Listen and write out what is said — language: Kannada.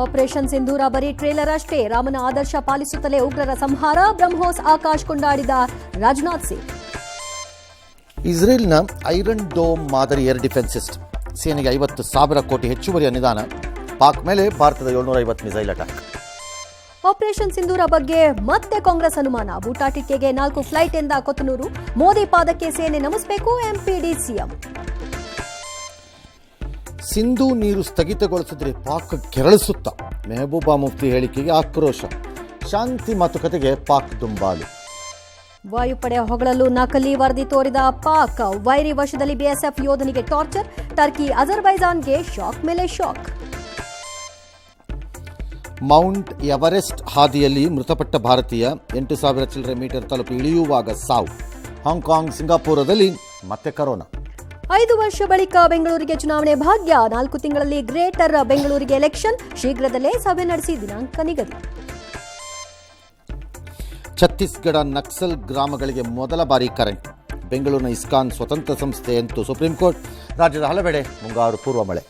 ಆಪರೇಷನ್ ಸಿಂಧೂರ ಬರೀ ಟ್ರೇಲರ್ ಅಷ್ಟೇ, ರಾಮನ ಆದರ್ಶ ಪಾಲಿಸುತ್ತಲೇ ಉಗ್ರರ ಸಂಹಾರ, ಬ್ರಹ್ಮೋಸ್ ಆಕಾಶ್ ಕೊಂಡಾಡಿದ ರಾಜನಾಥ್ ಸಿಂಗ್. ಇಸ್ರೇಲ್ನ ಐರನ್ ಡೋಮ್ ಮಾದರಿ ಏರ್ ಡಿಫೆನ್ಸ್ ಸಿಸ್ಟಮ್, ಸೇನೆಗೆ 50,000 ಕೋಟಿ ಹೆಚ್ಚುವರಿ ಅನುದಾನ, ಪಾಕ್ ಮೇಲೆ ಭಾರತದ 750 ಮಿಸೈಲ್ ಅಟ್ಯಾಕ್. ಆಪರೇಷನ್ ಸಿಂಧೂರ ಬಗ್ಗೆ ಮತ್ತೆ ಕಾಂಗ್ರೆಸ್ ಅನುಮಾನ, ಬೂಟಾಟಿಕೆಗೆ 4 ಫ್ಲೈಟ್ ಎಂದ ಕೊತ್ತನೂರು, ಮೋದಿ ಪಾದಕ್ಕೆ ಸೇನೆ ನಮಿಸಬೇಕು ಎಂಪಿಡಿ ಸಿಎಂ. ಸಿಂಧೂ ನೀರು ಸ್ಥಗಿತಗೊಳಿಸಿದ್ರೆ ಪಾಕ್ ಕೆರಳಿಸುತ್ತಾ, ಮೆಹಬೂಬಾ ಮುಫ್ತಿ ಹೇಳಿಕೆಗೆ ಆಕ್ರೋಶ, ಶಾಂತಿ ಮಾತುಕತೆಗೆ ಪಾಕ್ ದುಂಬಾಲು. ವಾಯುಪಡೆ ಹೊಗಳಲು ನಕಲಿ ವರದಿ ತೋರಿದ ಪಾಕ್, ವೈರಿ ವಶದಲ್ಲಿ ಬಿಎಸ್ಎಫ್ ಯೋಧನಿಗೆ ಟಾರ್ಚರ್, ಟರ್ಕಿ ಅಜರ್ಬೈಜಾನ್ಗೆ ಶಾಕ್ ಮೇಲೆ ಶಾಕ್. ಮೌಂಟ್ ಎವರೆಸ್ಟ್ ಹಾದಿಯಲ್ಲಿ ಮೃತಪಟ್ಟ ಭಾರತೀಯ, 8,000 ಚಿಲ್ಲರೆ ಮೀಟರ್ ತಲುಪಿ ಇಳಿಯುವಾಗ ಸಾವು. ಹಾಂಗ್ಕಾಂಗ್, ಸಿಂಗಾಪುರದಲ್ಲಿ ಮತ್ತೆ ಕರೋನಾ. 5 ವರ್ಷ ಬಳಿಕ ಬೆಂಗಳೂರಿಗೆ ಚುನಾವಣೆ ಭಾಗ್ಯ, 4 ತಿಂಗಳಲ್ಲಿ ಗ್ರೇಟರ್ ಬೆಂಗಳೂರಿಗೆ ಎಲೆಕ್ಷನ್, ಶೀಘ್ರದಲ್ಲೇ ಸಭೆ ನಡೆಸಿ ದಿನಾಂಕ ನಿಗದಿ. ಛತ್ತೀಸ್ಗಢ ನಕ್ಸಲ್ ಗ್ರಾಮಗಳಿಗೆ ಮೊದಲ ಬಾರಿ ಕರೆಂಟ್, ಬೆಂಗಳೂರಿನ ಇಸ್ಕಾನ್ ಸ್ವತಂತ್ರ ಸಂಸ್ಥೆ ಅಂತೂ ಸುಪ್ರೀಂ ಕೋರ್ಟ್, ರಾಜ್ಯದ ಹಲವೆಡೆ ಮುಂಗಾರು ಪೂರ್ವ ಮಳೆ.